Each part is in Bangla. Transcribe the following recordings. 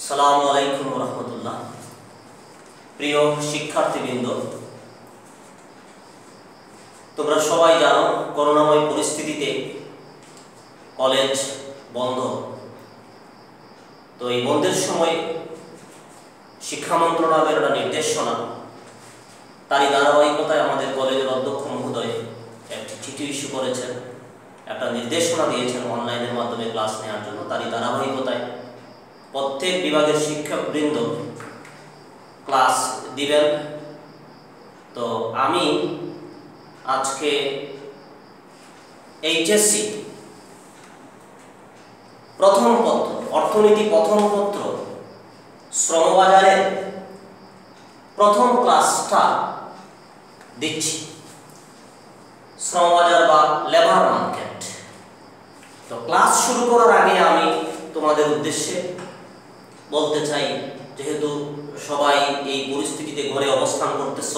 সালামু আলাইকুম রহমতুল্লাহ। প্রিয় শিক্ষার্থীবৃন্দ, তোমরা সবাই জানো করোনাময় পরিস্থিতিতে কলেজ বন্ধ। তো এই বন্ধের সময় শিক্ষা মন্ত্রণালয়ের একটা নির্দেশনা, তারই ধারাবাহিকতায় আমাদের কলেজের অধ্যক্ষ মহোদয় একটি চিঠি ইস্যু করেছেন, একটা নির্দেশনা দিয়েছেন অনলাইনের মাধ্যমে ক্লাস নেওয়ার জন্য। তারই ধারাবাহিকতায় প্রত্যেক বিভাগের শিক্ষকবৃন্দ ক্লাস দিবেন। তো আমি আজকে এইচএসসি প্রথম পত্র, অর্থনীতি প্রথম পত্র, শ্রমবাজারের প্রথম ক্লাসটা দিচ্ছি। শ্রমবাজার বা লেবার মার্কেট। তো ক্লাস শুরু করার আগে আমি তোমাদের উদ্দেশ্যে বলতে চাই, যেহেতু সবাই এই পরিস্থিতিতে ঘরে অবস্থান করতেছ,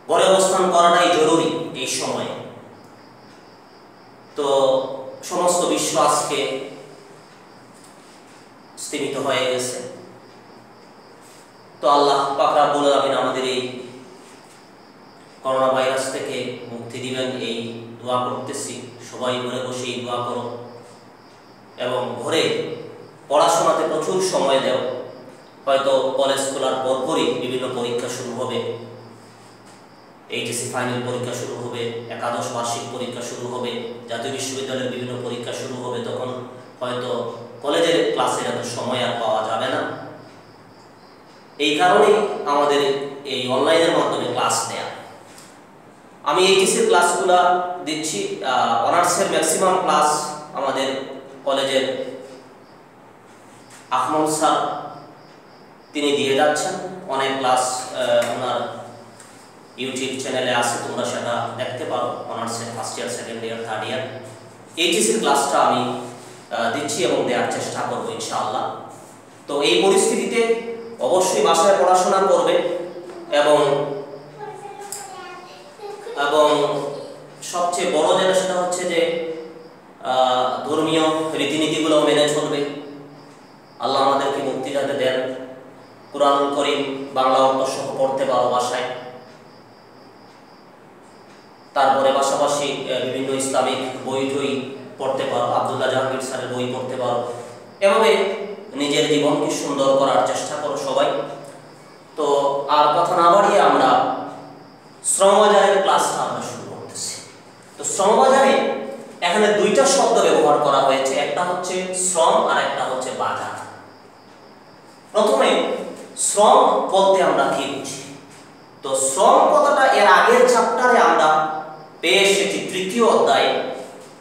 ঘরে অবস্থান করাটাই জরুরি এই সময়ে। তো সমস্ত বিশ্ব আজকে স্থিমিত হয়ে গেছে। তো আল্লাহ পাক রব্বুল আলামিন আমাদের এই করোনা ভাইরাস থেকে মুক্তি দিবেন, এই দোয়া করতেছি। সবাই ঘরে বসে এই দোয়া করো এবং ঘরে পড়াশোনাতে প্রচুর সময় দাও। হয়তো কলেজ খোলার পরপরই বিভিন্ন পরীক্ষা শুরু হবে, এইচএসসি ফাইনাল পরীক্ষা শুরু হবে, একাদশ বার্ষিক পরীক্ষা শুরু হবে, জাতীয় বিশ্ববিদ্যালয়ের বিভিন্ন পরীক্ষা শুরু হবে। তখন হয়তো কলেজের ক্লাসের এত সময় আর পাওয়া যাবে না। এই কারণেই আমাদের এই অনলাইনের মাধ্যমে ক্লাস নেয়া। আমি এইচএসসির ক্লাসগুলো দিচ্ছি। অনার্সের ম্যাক্সিমাম ক্লাস আমাদের কলেজের আহমদ স্যার তিনি দিয়ে যাচ্ছেন। অনেক ক্লাস ওনার ইউটিউব চ্যানেলে আছে, তোমরা সেটা দেখতে পারো। অনার্সের first year, second year, third year এইচএসসির ক্লাসটা আমি দিচ্ছি এবং দেওয়ার চেষ্টা করবো ইনশাআল্লাহ। তো এই পরিস্থিতিতে অবশ্যই বাসায় পড়াশোনা করবে এবং সবচেয়ে বড় যেটা সেটা হচ্ছে যে ধর্মীয় রীতিনীতিগুলো মেনে চলবে। আল্লাহ আমাদেরকে মুক্তি যাতে দেন, কুরআনুল কারীম বাংলা অর্থ সহ পড়তে পারো বাসায়। তারপরে পাশাপাশি বিভিন্ন ইসলামিক বই টই পড়তে পারো, আব্দুল্লাহ জাহাঙ্গীর স্যারের বই পড়তে পারো। এভাবে নিজের জীবনকে সুন্দর করার চেষ্টা করো সবাই। তো আর কথা না বাড়িয়ে আমরা শ্রমবাজারের ক্লাসটা আমরা শুরু করতেছি। তো শ্রমবাজারে এখানে দুইটা শব্দ ব্যবহার করা হয়েছে, একটা হচ্ছে শ্রম আর একটা হচ্ছে বাজার। প্রথমে শ্রম বলতে আমরা কি বুঝি? তো শ্রম কথাটা এর আগের চ্যাপ্টারে আমরা পেয়ে এসেছি। তৃতীয় অধ্যায়ে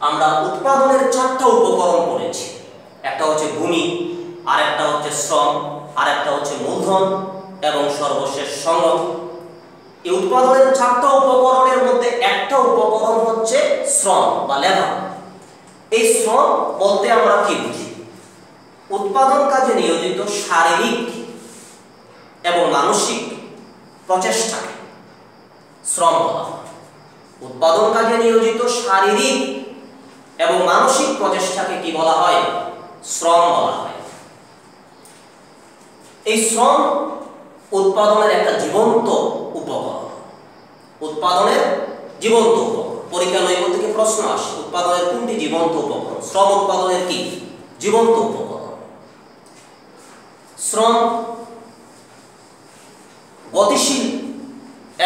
আমরা উৎপাদনের চারটা উপকরণ পড়েছি। একটা হচ্ছে ভূমি, আর একটা হচ্ছে শ্রম, আর একটা হচ্ছে মূলধন এবং সর্বশেষ সংগ্রহ। এই উৎপাদনের চারটা উপকরণের মধ্যে একটা উপকরণ হচ্ছে শ্রম বা লেবার। এই শ্রম বলতে আমরা কি বুঝি? উৎপাদন কাজে নিয়োজিত শারীরিক এবং মানসিক প্রচেষ্টাকে শ্রম বলা হয়। উৎপাদন কাজে নিয়োজিত শারীরিক এবং মানসিক প্রচেষ্টাকে কি বলা হয়? শ্রম বলা হয়। এই শ্রম উৎপাদনের একটা জীবন্ত উপকরণ। উৎপাদনের জীবন্ত উপকরণ। পরীক্ষা নৈব থেকে প্রশ্ন আসে, উৎপাদনের কোনটি জীবন্ত উপকরণ? শ্রম উৎপাদনের কি জীবন্ত উপকরণ। শ্রম গতিশীল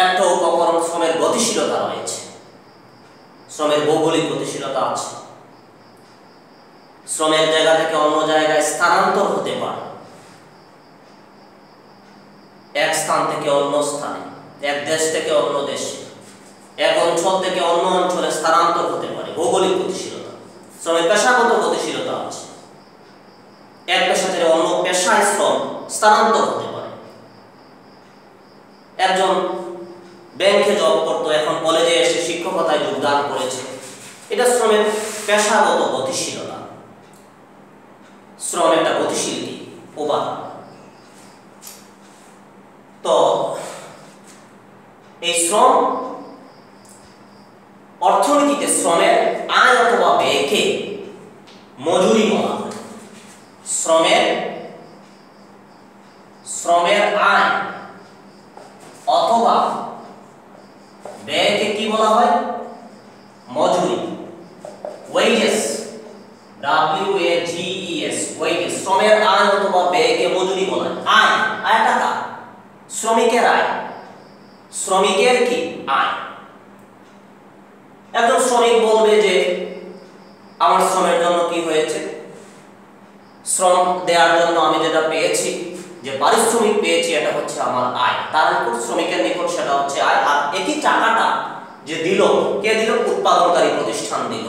একটা উপকরণ। শ্রমের গতিশীলতা রয়েছে, শ্রমের ভৌগোলিক গতিশীলতা আছে। শ্রমের জায়গা থেকে অন্য জায়গায় স্থানান্তর হতে পারে, এক স্থান থেকে অন্য স্থানে, এক দেশ থেকে অন্য দেশে, এক অঞ্চল থেকে অন্য অঞ্চলে স্থানান্তর হতে পারে। ভৌগোলিক গতিশীলতা। শ্রমের পেশাগত গতিশীলতা আছে, এক পেশা থেকে অন্য পেশায় শ্রম স্থানান্তর হতে পারে। একজন ব্যাংকে জব করতো, এখন কলেজে এসে শিক্ষকতায় যোগদান করেছে। এটা শ্রমের পেশাগত গতিশীলতা। শ্রম একটা গতিশীল উপাদান। তো এই শ্রম অর্থনীতিতে শ্রমের আয় অথবা ব্যয়কে মজুরি বলা হয়। শ্রমের আয় অথবা ব্যয়কে কি বলা হয়? মজুরি। ওয়েজেস, WAGES, ওয়েজেস, শ্রমের আয় অথবা ব্যয়কে মজুরি বলা হয়। আয় টাকা, শ্রমিকের আয়, শ্রমিকের কি আয়। একজন শ্রমিক বলবে যে আমার শ্রমের জন্য কি হয়েছে, শ্রম দেওয়ার জন্য আমি যেটা পেয়েছি, যে পারিশ্রমিক পেয়েছি, এটা হচ্ছে আমার আয়। তার নিকট, শ্রমিকের নিকট সেটা হচ্ছে আয়। আর একই টাকাটা যে দিল, কে দিল? উৎপাদনকারী প্রতিষ্ঠান দিল,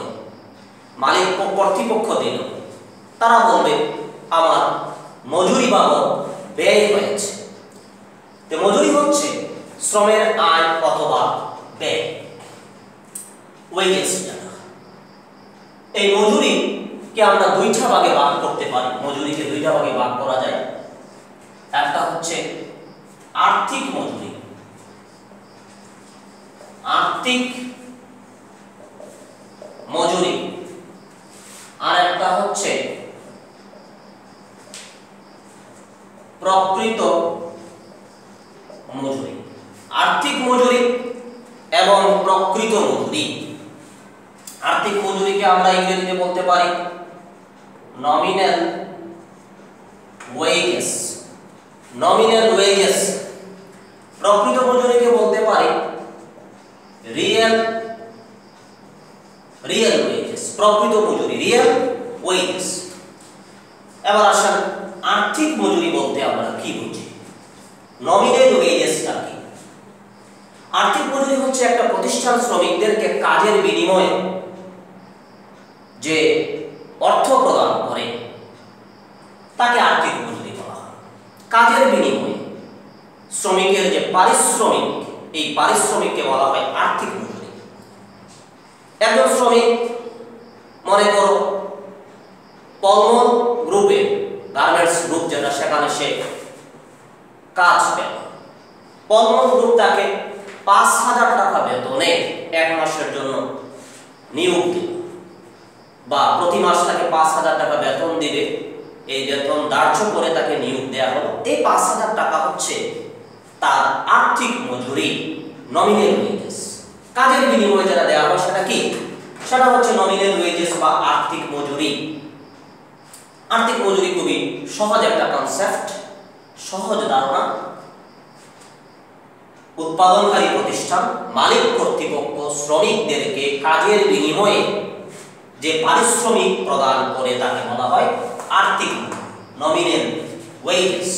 মালিক কর্তৃপক্ষ দিল। তারা বলবে আমার মজুরি বাবদ ব্যয় হয়েছে। তো মজুরি হচ্ছে শ্রমের আয় অথবা ব্যয়, ওয়েজেস। এই মজুরিকে আমরা দুইটা ভাগে ভাগ করতে পারি। মজুরিকে দুইটা ভাগে ভাগ করা যায়। একটা হচ্ছে আর্থিক মজুরি, আর একটা হচ্ছে প্রকৃত মজুরি। আর্থিক মজুরি এবং প্রকৃত মজুরি। আর্থিক মজুরিকে আমরা ইংরেজিতে বলতে পারি নমিনাল ওয়েজেস, প্রকৃত মজুরিকে বলতে পারি রিয়েল ওয়েজেস, প্রকৃত মজুরি, রিয়েল ওয়েজেস। এবার আসেন আর্থিক মজুরি বলতে আমরা কি বুঝি, নমিনাল ওয়েজেসটা কি? আর্থিক মজুরি হচ্ছে একটা প্রতিষ্ঠান শ্রমিকদেরকে কাজের বিনিময়ে যে অর্থ প্রদান করে তাকে আর্থিক মজুরি বলা হয়। কাজের বিনিময়ে শ্রমিকের যে পারিশ্রমিক, এই পারিশ্রমিককে বলা হয় আর্থিক মজুরি। একজন শ্রমিক, মনে করো পলমন গ্রুপে, গার্মেন্টস গ্রুপ যেটা, সেখানে সে কাজ পেল। পলমন গ্রুপ তাকে ৫,০০০ টাকা বেতনে ১ মাসের জন্য নিয়োগ দিল, বা প্রতি মাস তাকে ৫,০০০ টাকা বেতন দিবে। এই বেতন ধার্য করে তাকে নিয়োগ দেওয়া হলো। এই ৫,০০০ টাকা হচ্ছে তার আর্থিক মজুরি, নমিনাল ওয়েজেস। কাজের বিনিময়ে যেটা দেওয়া হয় সেটা কি? সেটা হচ্ছে নমিনাল ওয়েজেস বা আর্থিক মজুরি। আর্থিক মজুরি খুবই সহজ একটা কনসেপ্ট, সহজ ধারণা। উৎপাদনকারী প্রতিষ্ঠান, মালিক কর্তৃপক্ষ শ্রমিকদেরকে কাজের বিনিময়ে যে পারিশ্রমিক প্রদান করে তাকে বলা হয় আর্থিক, নমিনাল ওয়েজেস।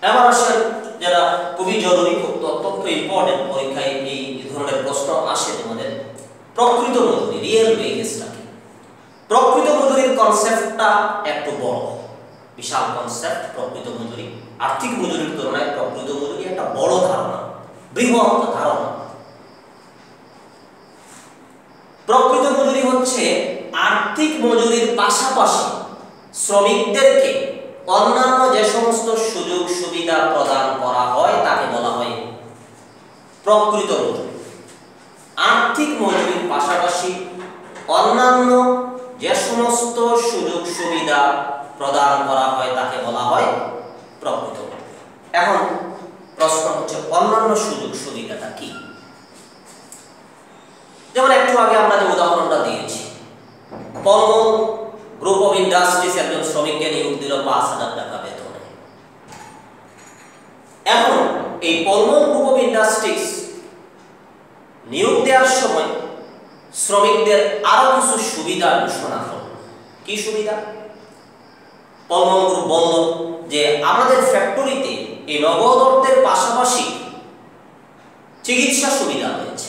এবার আসেন যারা খুবই জরুরি, অত্যন্ত ইম্পর্টেন্ট, পরীক্ষায় এই ধরনের প্রশ্ন আসে তোমাদের, প্রকৃত মজুরি, রিয়েল ওয়েজেসটা কি? প্রকৃত মজুরির কনসেপ্টটা একটু বড়, বিশাল কনসেপ্ট প্রকৃত মজুরি। আর্থিক মজুরির তুলনায় প্রকৃত মজুরি একটা বড় ধারণা, বৃহৎ ধারণা। প্রকৃত মজুরি হচ্ছে আর্থিক মজুরির পাশাপাশি শ্রমিকদেরকে অন্যান্য যে সমস্ত সুযোগ সুবিধা প্রদান করা হয় তাকে বলা হয় প্রকৃত মজুরি। আর্থিক মজুরির পাশাপাশি অন্যান্য যে সমস্ত সুযোগ সুবিধা প্রদান করা হয় তাকে বলা হয় প্রকৃত মজুরি। এখন প্রশ্ন হচ্ছে অন্যান্য সুযোগ সুবিধাটা কি? যেমন একটু আগে আমরা যে উদাহরণটা দিয়েছি, পলমন গ্রুপ অফ ইন্ডাস্ট্রিজ একজন শ্রমিককে নিয়োগ দিল ৫,০০০ টাকা বেতনে। এখন এই পলমন গ্রুপ অফ ইন্ডাস্ট্রিজ নিয়োগ দেওয়ার সময় শ্রমিকদের আরো কিছু সুবিধা ঘোষণা করল। কি সুবিধা? পলমন গ্রুপ বলল যে আমাদের ফ্যাক্টরিতে এই নগদ অর্থের পাশাপাশি চিকিৎসা সুবিধা রয়েছে।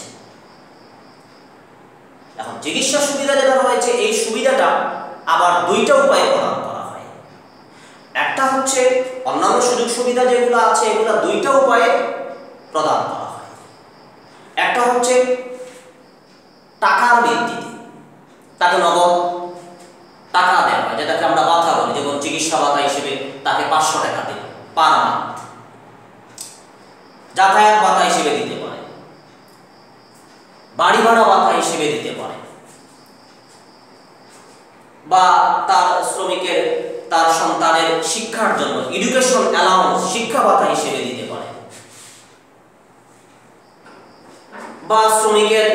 এখন চিকিৎসা সুবিধা যেটা রয়েছে, এই সুবিধাটা আবার দুইটা উপায়ে প্রদান করা হয়। একটা হচ্ছে অন্যান্য সুযোগ সুবিধা যেগুলো আছে এগুলো দুইটা উপায়ে প্রদান করা হয়। একটা হচ্ছে টাকার ভিত্তিতে, তাকে নগদ টাকা দেওয়া হয়, যেটাকে আমরা ভাতা বলি। যেমন চিকিৎসা ভাতা হিসেবে তাকে ৫০০ টাকা দিল পার মান্থ, যাতায়াত ভাতা হিসেবে দিতে পারে, বাড়ি ভাড়া ভাতা হিসেবে দিতে পারে। বা তার শ্রমিকের তার সন্তানের শিক্ষার জন্য এডুকেশন অ্যালাউন্স শিক্ষা ভাতা হিসেবে দিতে পারে, বা শ্রমিকের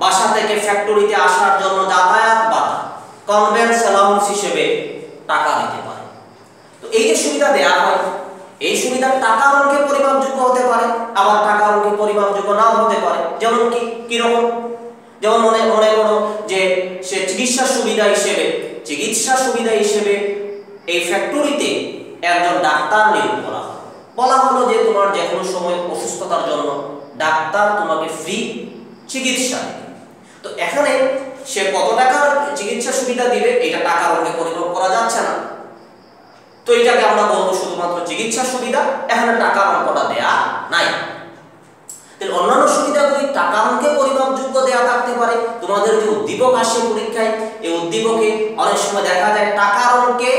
বাসা থেকে ফ্যাক্টরিতে আসার জন্য যাতায়াত ভাতা কনভেন্স অ্যালাউন্স হিসেবে টাকা দিতে পারে। তো এই যে সুবিধা দেয়া হয়, এই সুবিধা টাকার অঙ্কে পরিমাপযোগ্য হতে পারে, আবার টাকার অঙ্কে পরিমাপযোগ্য নাও হতে পারে। যেমন কি রকম? যেমন মনে করো যে সে চিকিৎসা সুবিধা হিসেবে এই ফ্যাক্টরিতে একজন ডাক্তার নিয়োগ করা হয়, বলা হলো যে তোমার যে কোনো সময় অসুস্থতার জন্য ডাক্তার তোমাকে ফ্রি চিকিৎসা দেবে। তো এখানে সে কত টাকার চিকিৎসা সুবিধা দিবে এটা টাকার অঙ্কে পরিমাপ করা যাচ্ছে না, তো এটাকে আমরা বলবো শুধুমাত্র চিকিৎসা সুবিধা, এখানে টাকার অঙ্কটা দেয়া নাই। তাহলে অন্যান্য সুবিধাগুলি টাকার অঙ্কে পরিমাপযোগ্য দেয়া থাকতে পারে। তোমাদের যে উদ্দীপক আসে পরীক্ষায়, এই উদ্দীপকে অনেক সময় দেখা যায় টাকার অঙ্কে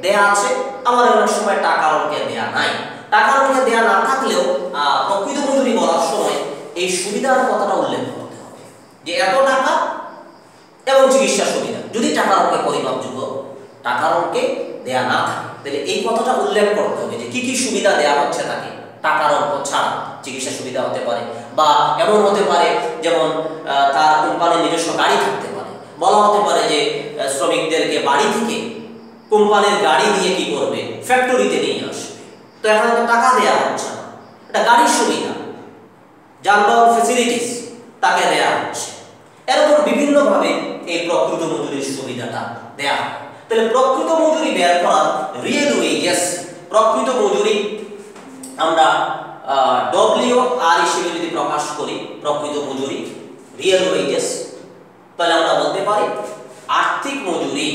দেয়া আছে, আবার অনেক সময় টাকার অঙ্কে দেয়া নাই। টাকার অঙ্কে দেয়া না থাকলেও প্রকৃত মজুরি বলার সময় এই সুবিধার কথাটা উল্লেখ করতে হবে যে এত টাকা এবং চিকিৎসা সুবিধা, যদি টাকার অঙ্কে পরিমাপযোগ্য টাকার অঙ্কে দেয়া না থাকে তাহলে এই কথাটা উল্লেখ করতে হবে যে কি কি সুবিধা দেয়া হচ্ছে তাকে টাকার অঙ্ক ছাড়া। চিকিৎসা সুবিধা হতে পারে, বা এমন হতে পারে যেমন তার কোম্পানির নিজস্ব গাড়ি থাকতে পারে, বলা হতে পারে যে শ্রমিকদেরকে বাড়ি থেকে কোম্পানির গাড়ি দিয়ে কি করবে, ফ্যাক্টরিতে নিয়ে আসবে। তো এখানে তো টাকা দেয়া হচ্ছে না, এটা গাড়ির সুবিধা, যানবাহন ফ্যাসিলিটিস তাকে দেয়া হচ্ছে। এরকম বিভিন্নভাবে এই প্রকৃত মজুরির সুবিধাটা দেয়া হয়। তাহলে প্রকৃত মজুরি বের করার রিয়েল ওয়েজেস, প্রকৃত মজুরি আমরা WR হিসেবে যদি প্রকাশ করি, প্রকৃত মজুরি রিয়েল ওয়েজেস, তাহলে আমরা বলতে পারি আর্থিক মজুরি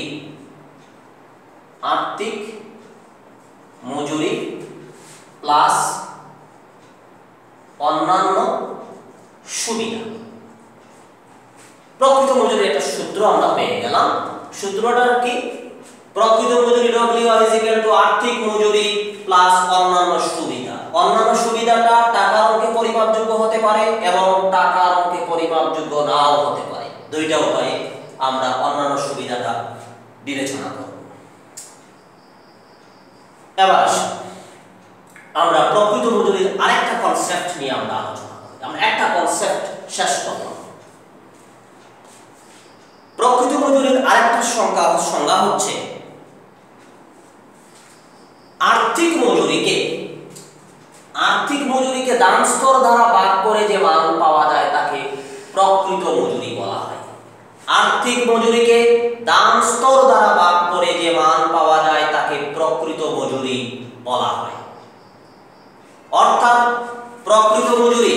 প্লাস অন্যান্য সুবিধা। প্রকৃত মজুরির একটা সূত্র আমরা পেয়ে গেলাম। সূত্রটা কি? প্রকৃত মজুরি WR আর্থিক মজুরি প্লাস অন্যান্য সুবিধা। অন্যান্য সুবিধাটা টাকার অঙ্কে পরিমাপযোগ্য হতে পারে এবং টাকার অঙ্কে পরিমাপযোগ্য নাও হতে পারে। দুইটা উপায়ে আমরা অন্যান্য সুবিধাটা বিবেচনা করব। এবার আমরা প্রকৃত মজুরির আরেকটা কনসেপ্ট নিয়ে আমরা আলোচনা করি। আমরা একটা কনসেপ্ট শেষ করলাম। প্রকৃত মজুরির আরেকটা সংজ্ঞা হচ্ছে আর্থিক মজুরিকে দাম স্তর দ্বারা ভাগ করে যে মান পাওয়া যায় তাকে প্রকৃত মজুরি বলা হয়। আর্থিক মজুরিকে দাম স্তর দ্বারা ভাগ করে যে মান পাওয়া যায় তাকে প্রকৃত মজুরি বলা হয়। অর্থাৎ প্রকৃত মজুরি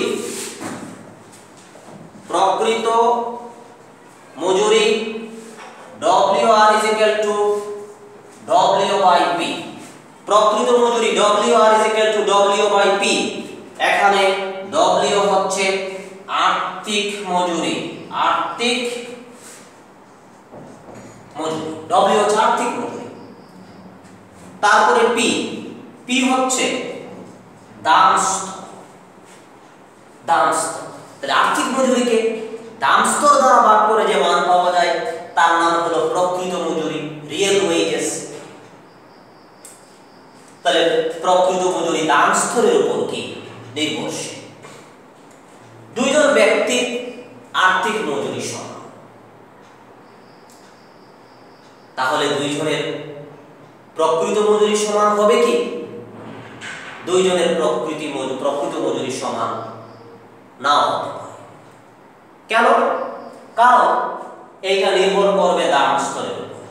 WR W/P। প্রকৃত মজুরি WR W/P। এখানে W হচ্ছে আর্থিক মজুরি, W হচ্ছে আর্থিক মজুরি। তারপরে P হচ্ছে দাম স্তর। তাহলে আর্থিক মজুরিকে দাম স্তর দ্বারা ভাগ করে যে মান পাওয়া যায় তার নাম হলো প্রকৃত মজুরি, রিয়েল ওয়েজেস। তাহলে প্রকৃত মজুরি দাম স্তরের উপর কি নির্ভরশীল। দুইজন ব্যক্তির আর্থিক মজুরি সমান, তাহলে দুইজনের প্রকৃত মজুরি সমান হবে কি? দুইজনের প্রকৃত মজুরি সমান নাও হতে পারে। কেন? কারণ এইটা নির্ভর করবে দাম স্তরের উপর।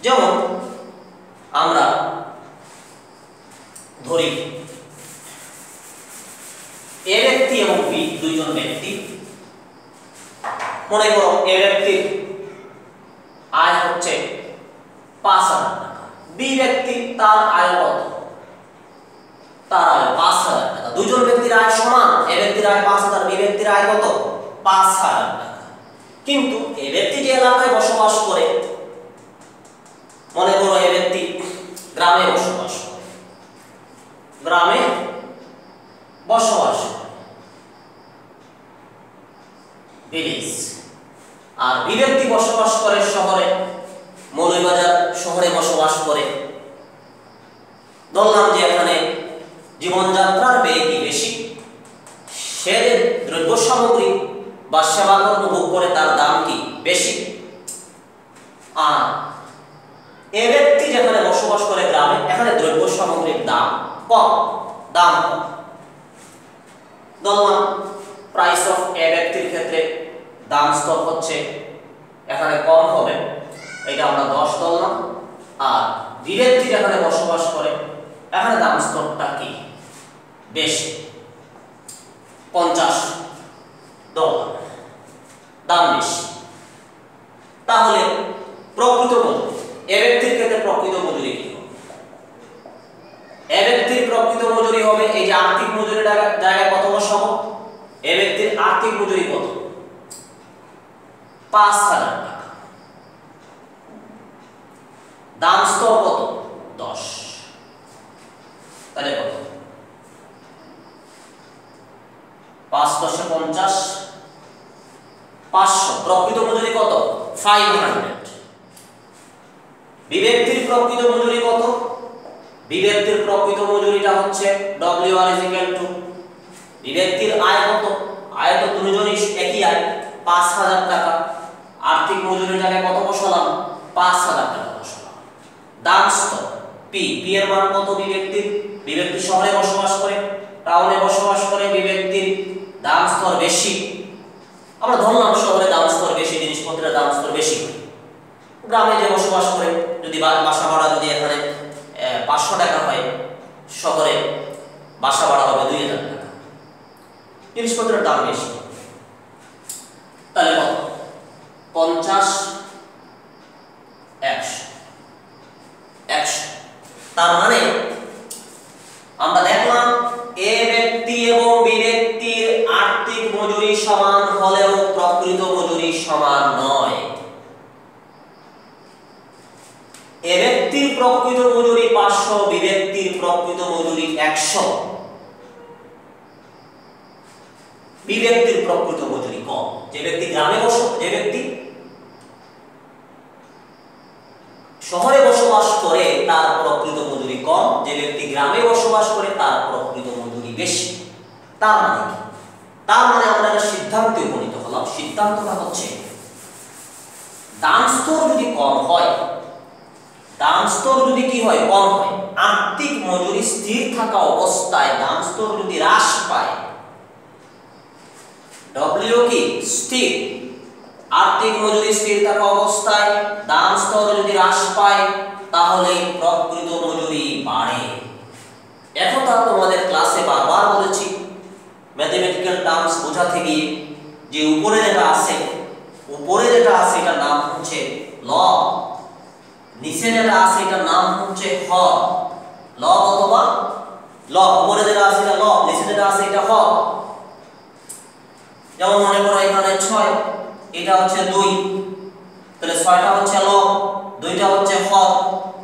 যেমন আমরা ধরি এ ব্যক্তি এবং বি দুইজন ব্যক্তি। মনে করো এ ব্যক্তির আয় হচ্ছে ৫,০০০ টাকা, বি ব্যক্তি তার আয় কত? তার আয় ৫,০০০ টাকা। দুইজন ব্যক্তির আয় সমান, এ ব্যক্তির আয় ৫,০০০, বি ব্যক্তির আয় কত? ৫,০০০ টাকা। কিন্তু এ ব্যক্তি যে এলাকায় বসবাস করে, মনে করো এ ব্যক্তি গ্রামে বসবাস করে, ভিলেজ, আর বি ব্যক্তি বসবাস করে শহরে। মৌলভীবাজার শহরে বসবাস করে। বললাম যে এখানে জীবনযাত্রার ব্যয় কি বেশি, সে দ্রব্য সামগ্রী বা সেবাকর্ম ভোগ করে তার দাম কি বেশি। আর এ ব্যক্তি যেখানে বসবাস করে গ্রামে, এখানে দ্রব্য সামগ্রীর দাম কম, দাম কম। ধরলাম প্রাইস অফ এ ব্যক্তির ক্ষেত্রে দাম স্তর হচ্ছে এখানে কম হবে, এটা আমরা 10 ধরলাম। আর বি ব্যক্তি যেখানে বসবাস করে এখানে দাম স্তরটা কি বেশি, $50 দাম বেশি। তাহলে প্রকৃত মজুরি, এ ব্যক্তির ক্ষেত্রে প্রকৃত মজুরি কি হবে? এ ব্যক্তির প্রকৃত মজুরি হবে, এই যে আর্থিক মজুরি জায়গায় কত বসাবো, এ ব্যক্তির আর্থিক মজুরি কত, 5000 টাকা। দাম স্তর কত, 10। তাহলে কত, 5 × 10 = 50, 500। প্রকৃত মজুরি কত, 500। বিব্যক্তির প্রকৃত মজুরি কত, বিব্যক্তির প্রকৃত মজুরিটা হচ্ছে WR = বিব্যক্তির আয় কত, আয় তো দুজনই একই আয়, 5000 টাকা। আর্থিক মজুরির জায়গায় কত বসালাম, 5000 টাকা বসালাম। দাম স্তর পি, পি এর মান কত বিব্যক্তির, বিব্যক্তি শহরে বসবাস করে, টাউনে বসবাস করে, বিব্যক্তির দাম স্তর বেশি। আমরা ধরলাম শহরে দাম স্তর বেশি, জিনিসপত্রের দাম স্তর বেশি। গ্রামে যে বসবাস করে, যদি বাসা ভাড়া যদি এখানে 500 টাকা হয়, শহরে বাসা ভাড়া হবে 2000 টাকা, জিনিসপত্রের দাম বেশি। তাহলে কত, 50, 100। তার মানে আমরা দেখলাম এ ব্যক্তি এবং বি ব্যক্তির আর্থিক মজুরি সমান হলেও প্রকৃত মজুরি সমান নয়। এ ব্যক্তির প্রকৃত মজুরি 500, বি ব্যক্তির প্রকৃত মজুরি 100। বি ব্যক্তির প্রকৃত মজুরি কম, যে ব্যক্তি গ্রামে যে ব্যক্তি শহরে বসবাস করে তার প্রকৃত মজুরি কম, যে ব্যক্তি গ্রামে বসবাস করে তার প্রকৃত মজুরি বেশি। তার মানে কি, তার মানে আমরা একটা সিদ্ধান্তে উপনীত হলাম। সিদ্ধান্তটা হচ্ছে দাম স্তর যদি কম হয়, দাম স্তর যদি কি হয়, কম হয়, আর্থিক মজুরি স্থির থাকা অবস্থায় দাম স্তর যদি হ্রাস পায়, ডব্লিউ কি স্থির, আর্থিক মজুরি স্থির থাকা অবস্থায় দাম স্তর যদি হ্রাস পায়, তাহলে প্রকৃত মজুরি বাড়ে। একথা তোমাদের ক্লাসে বারবার বলেছি, ম্যাথমেটিক্যাল টার্মস বোঝাতে গিয়ে যে উপরে যেটা আছে, এটার নাম হচ্ছে লব, নিচে যেটা আছে এটার নাম হচ্ছে হর। লব অথবা লব, উপরে যেটা আছে এটা লব, নিচে যেটা আছে এটা হর। যেমন মনে করো এখানে 6, এটা হচ্ছে 2, তাহলে 6টা হচ্ছে লব, 2টা হচ্ছে হর।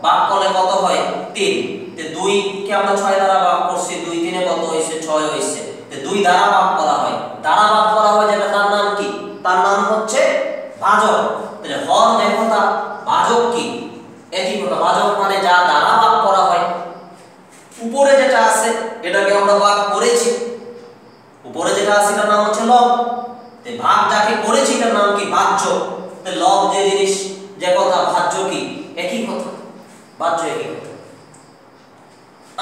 ভাগ করলে কত হয়, 3। তে 2 কে আমরা 6 দ্বারা ভাগ করছি, 2 3 এ কত হইছে, 6 হইছে। তে 2 দ্বারা ভাগ করা হয়, যেটা তার নাম কি, তার নাম হচ্ছে ভাজক। তাহলে হর দেখোটা, ভাজক কি, একই কথা। ভাজক মানে যা দ্বারা ভাগ করা হয়। উপরে যেটা আছে এটাকে আমরা ভাগ করেছি, উপরে যেটা আছে এটার নাম হচ্ছে লব। তে ভাগ যাকে করেছি এটার নাম কি, ভাজ্য। তে লব যে জিনিস, যে কথা, ভাজ্য কি একই কথা, ভাজ্য একই কথা।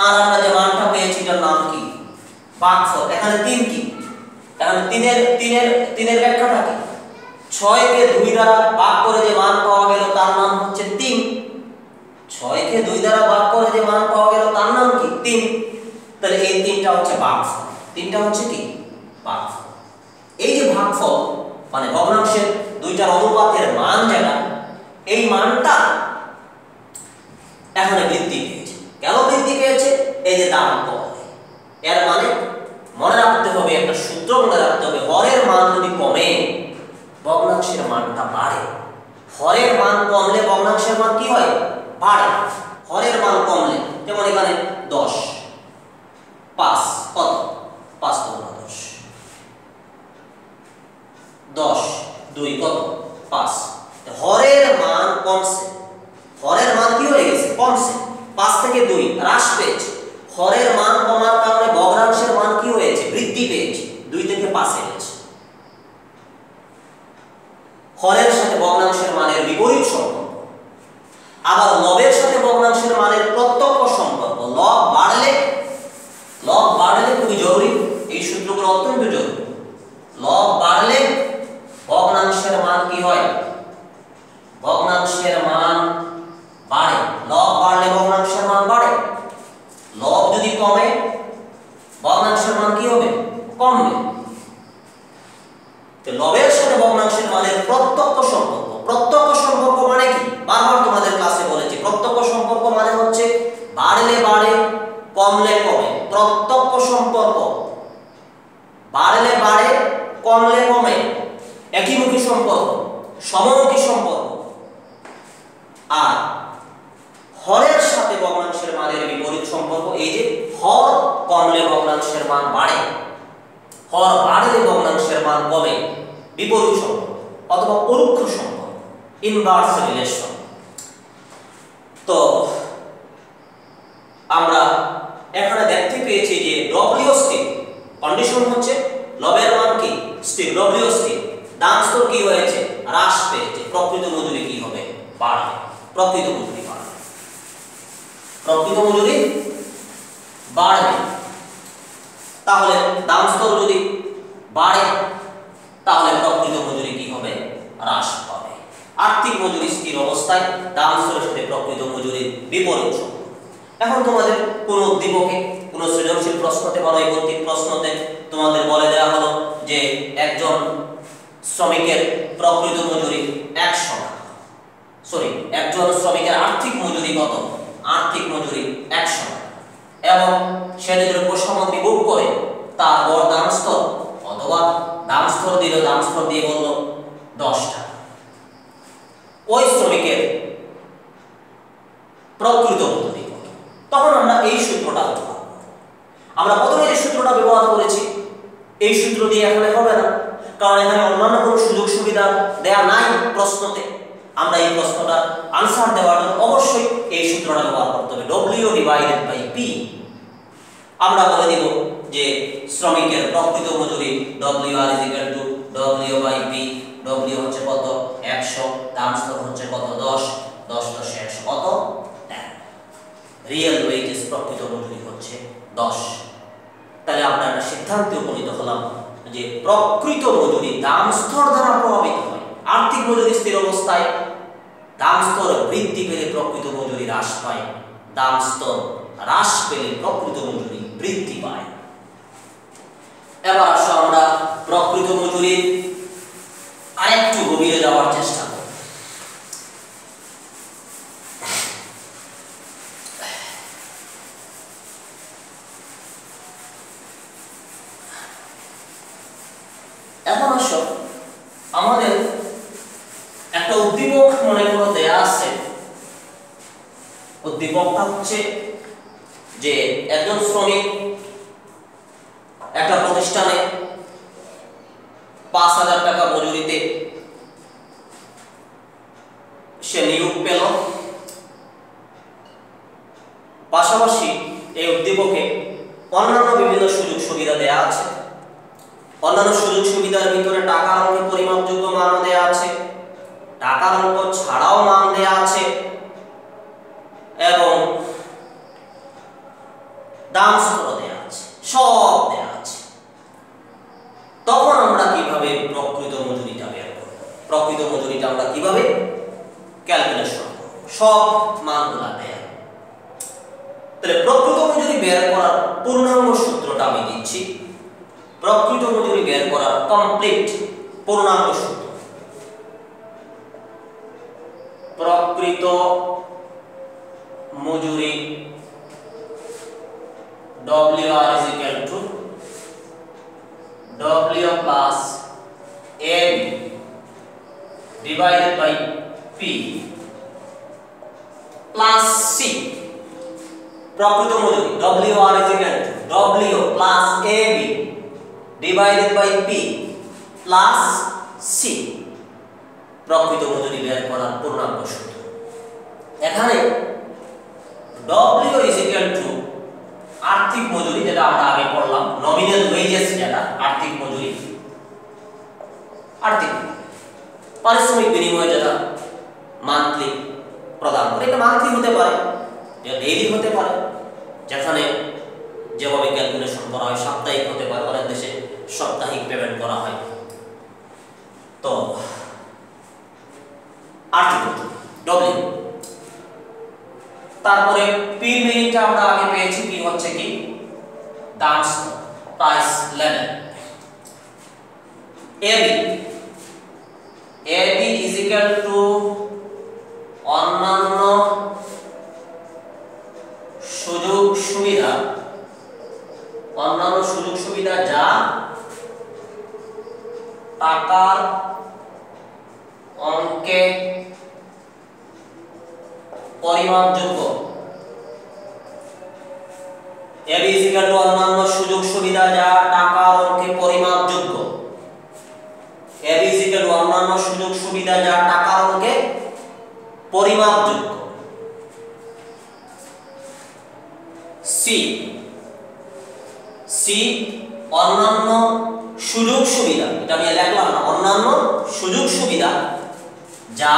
আর আমরা যে মানটা পেয়েছি এটার নাম কি, ভাগফল। এখানে 3 কি, এখানে 3 এর ব্যাখ্যাটা কি, 6 কে 2 দ্বারা ভাগ করে যে মান পাওয়া গেল তার নাম হচ্ছে 3। 6 কে 2 দ্বারা ভাগ করে যে মান পাওয়া গেল তার নাম কি, 3। তাহলে এই 3টা হচ্ছে ভাগফল, 3টা হচ্ছে কি, ভাগফল। এই যে ভাগফল মানে ভগ্নাংশের দুইটার অনুপাতের মান যেটা, এই মানটা এখানে বৃদ্ধি পেয়েছে। কেন বৃদ্ধি পেয়েছে, এই যে দাম কম। এর মানে মনে রাখতে হবে, একটা সূত্র মনে রাখতে হবে, হরের মান যদি কমে ভগ্নাংশের মানটা বাড়ে। হরের মান কমলে ভগ্নাংশের মান কি হয়, বাড়ে। হরের মান কমলে, যেমন এখানে 10, 5 কত, 5 × 10, 10 2 কত, 5। হরের মান কমছে, হরের মান কমার কারণে ভগ্নাংশের মান কি হয়েছে? বৃদ্ধি পেয়েছে, 2 থেকে 5 হয়েছে। হরের সাথে ভগ্নাংশের মানের বিপরীত সম্পর্ক। আবার লবের সাথে ভগ্নাংশের মানের প্রত্যক্ষ সম্পর্ক। লব বাড়লে খুবই জরুরি, এই সূত্রগুলো অত্যন্ত জরুরি। লব বাড়লে ভগ্নাংশের মান কি হয়? ভগ্নাংশের মান বাড়ে। লব বাড়লে ভগ্নাংশের মান বাড়ে। লব যদি কমে ভগ্নাংশের মান কি হবে? কমবে। তো লবের সাথে ভগ্নাংশের মানের প্রত্যক্ষ সম্পর্ক। প্রত্যক্ষ সম্পর্ক মানে কি? বারবার তোমাদের ক্লাসে বলেছি, প্রত্যক্ষ সম্পর্ক মানে হচ্ছে বাড়লে বাড়ে, কমলে কমে। প্রত্যক্ষ সম্পর্ক বাড়লে বাড়ে, কমলে কমে। একইমুখী সম্পর্ক, সমমুখী সম্পর্ক। আর হরের সাথে ভগ্নাংশের মানের বিপরীত সম্পর্ক। এই যে হর কমলে ভগ্নাংশের মান বাড়ে, হর বাড়লে ভগ্নাংশের মান কমে, বিপরীত সম্পর্ক অথবা পরোক্ষ সম্পর্ক, ইনভার্স রিলেশন। তো আমরা এখানে দেখতে পেয়েছি যে ডব্লিউ স্থির, কন্ডিশন হচ্ছে লবের মান কি? স্থির, ডব্লিউ স্থির। দাম স্তর কি হয়েছে? হ্রাস পেয়েছে। প্রকৃত মজুরি কি হবে? বাড়বে। প্রকৃত মজুরি বাড়বে, প্রকৃত মজুরি বাড়বে। তাহলে দাম স্তর যদি বাড়ে তাহলে প্রকৃত মজুরি কি হবে? হ্রাস পাবে। আর্থিক মজুরি স্থির অবস্থায়, দাম স্তরের সাথে প্রকৃত মজুরির বিপরীত সম্পর্ক। এখন তোমাদের কোন উদ্দীপকে কোন সৃজনশীল প্রশ্নতে বা নৈবত্তিক প্রশ্নতে তোমাদের বলে দেওয়া হলো যে একজন শ্রমিকের প্রকৃত মজুরি 100 টাকা, একজন শ্রমিকের আর্থিক মজুরি কত? আর্থিক মজুরি 100 টাকা, এবং সে যদি দ্রব্য সামগ্রী বুক করে তার গড় দাম স্তর, অথবা দাম স্তর দিল, দাম স্তর দিয়ে বলল 10 টাকা, ওই শ্রমিকের প্রকৃত মজুরি কত? তখন আমরা এই সূত্রটা ব্যবহার করব। আমরা প্রথমে যে সূত্রটা ব্যবহার করেছি এই সূত্র দিয়ে এখানে হবে না, কারণ এখানে অন্যান্য কোনো সুযোগ সুবিধা দেয়া নাই প্রশ্নতে। আমরা এই প্রশ্নটা আনসার দেওয়ার জন্য অবশ্যই এই সূত্রটা ব্যবহার করতে হবে, W/P। আমরা বলে দিব যে শ্রমিকের প্রকৃত মজুরি WR=W/P। W হচ্ছে কত? 100, দাম স্তর হচ্ছে কত? 10, 10 × 100 কত? 10। রিয়েল ওয়েজেস, প্রকৃত মজুরি হচ্ছে 10। তাহলে আমরা একটা সিদ্ধান্তে উপনীত হলাম যে প্রকৃত মজুরি দাম স্তর দ্বারা প্রভাবিত হয়। আর্থিক মজুরি স্থির অবস্থায়, দাম স্তর বৃদ্ধি পেলে প্রকৃত মজুরি হ্রাস পায়, দাম স্তর হ্রাস পেলে প্রকৃত মজুরি বৃদ্ধি পায়। এবার আসো আমরা প্রকৃত মজুরির আরেকটু গভীরে যাওয়ার চেষ্টা করি। এখন আসো আমাদের একটা উদ্দীপক মনে করো দেয়া আছে। উদ্দীপকটা হচ্ছে যে একজন শ্রমিক একটা প্রতিষ্ঠানে 5000 টাকা মজুরিতে সে নিয়োগ পেল। পাশাপাশি এই উদ্দীপকে অন্যান্য বিভিন্ন সুযোগ সুবিধা দেয়া আছে। অন্যান্য সুযোগ সুবিধার ভিতরে টাকার অঙ্কে পরিমাপযোগ্য মানও দেয়া আছে, টাকার অঙ্ক ছাড়াও মান দেয়া আছে, এবং দাম স্তর দেয়া আছে, সব দেয়া আছে। তখন আমরা কিভাবে প্রকৃত মজুরিটা বের করব? প্রকৃত মজুরিটা আমরা কিভাবে ক্যালকুলেশন করব? সব মানগুলো দেয়া। তাহলে প্রকৃত মজুরি বের করার পূর্ণাঙ্গ সূত্রটা আমি দিচ্ছি। প্রকৃত মজুরি বের করার কমপ্লিট পূর্ণাঙ্গ সূত্র। প্রকৃত মজুরি WR=W plus AB divided by P plus C। প্রকৃত মজুরি WR=W plus AB divided by P plus C। প্রকৃত মজুরি বের করার পূর্ণাঙ্গ সূত্র। এখানে W আর্থিক মজুরি, যেটা আমরা আগে পড়লাম, নমিনাল ওয়েজেস, যেটা আর্থিক মজুরি, আর্থিক পারিশ্রমিক বিনিময়ে যেটা মান্থলি প্রদান করে। এটা মান্থলি হতে পারে, ডেইলি হতে পারে, যেখানে যেভাবে ক্যালকুলেশন করা হয়, সাপ্তাহিক হতে পারে, অনেক দেশে সাপ্তাহিক পেমেন্ট করা হয়। তো আর্থিক ডব্লিউ। তারপরে পি মিনিটটা আমরা আগে পেয়েছি, পি হচ্ছে কি দাম, price level. AB, AB is equal to অন্যান্য সুযোগ সুবিধা, অন্যান্য সুযোগ সুবিধা যা টাকার অঙ্কে পরিমাপযোগ্য। এবি ইজ ইকুয়াল টু অন্যান্য সুযোগ সুবিধা যা টাকার অঙ্কে পরিমাপযোগ্য। এবি ইজ ইকুয়াল টু অন্যান্য সুযোগ সুবিধা যা টাকার অঙ্কে পরিমাপযোগ্য। সি, সি অন্যান্য সুযোগ সুবিধা, এটা আমি লিখলাম না, অন্যান্য সুযোগ সুবিধা যা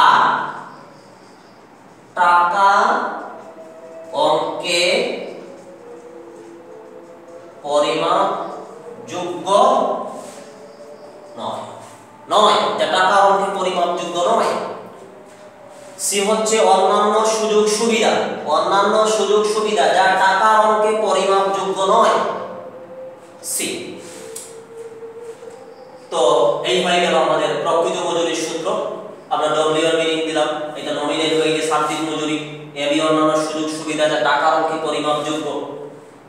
টাকা অঙ্কে পরিমাপযোগ্য নয়, নয়, যা টাকা অঙ্কে পরিমাপযোগ্য নয়। সি হচ্ছে অন্যান্য সুযোগ সুবিধা, অন্যান্য সুযোগ সুবিধা যা টাকা অঙ্কে পরিমাপযোগ্য নয়, সি। তো এই হয়ে গেল আমাদের প্রকৃত মজুরির সূত্র। আমরা ডব্লিউ এর মিনিং দিলাম, এটা নমিনাল ওয়েজেস আর্থিক মজুরি। এবি অন্যান্য সুযোগ সুবিধা যা টাকা অঙ্কে পরিমাপযোগ্য।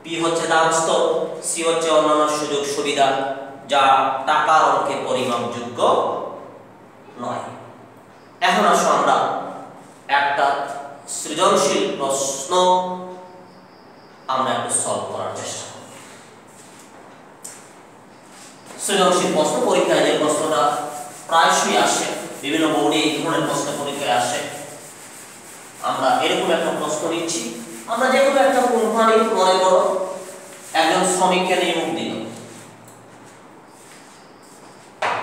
পি হচ্ছে দাম স্তর, সি হচ্ছে অন্যান্য সুযোগ সুবিধা যা টাকা অঙ্কে পরিমাপযোগ্য নয়। এখন আসো আমরা একটা সৃজনশীল প্রশ্ন আমরা একটু সলভ করার চেষ্টা করব। সৃজনশীল প্রশ্ন পরীক্ষায় যে প্রশ্নটা প্রায়শই আসে, বিভিন্ন বোর্ডে এই ধরনের প্রশ্ন পরীক্ষায় আসে। আমরা এরকম একটা প্রশ্ন নিচ্ছি, আমরা যে কোনো একটা কোম্পানি, মনে করো একজন শ্রমিককে নিয়োগ দিল,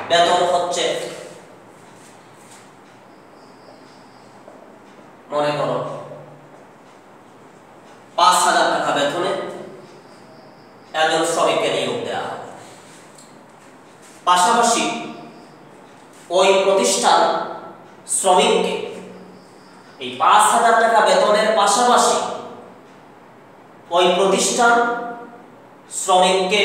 বেতন হচ্ছে মনে করো ৫,০০০ টাকা বেতনে একজন শ্রমিককে নিয়োগ দেওয়া হবে। পাশাপাশি ওই প্রতিষ্ঠান শ্রমিককে এই ৫,০০০ টাকা বেতনের পাশাপাশি ওই প্রতিষ্ঠান শ্রমিককে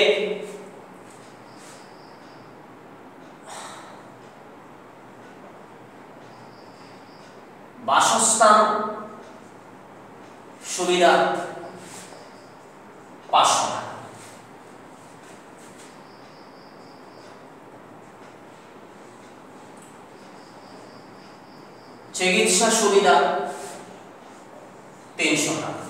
বাসস্থান সুবিধা ৫০০ টাকা, চিকিৎসা সুবিধা ৩০০ টাকা।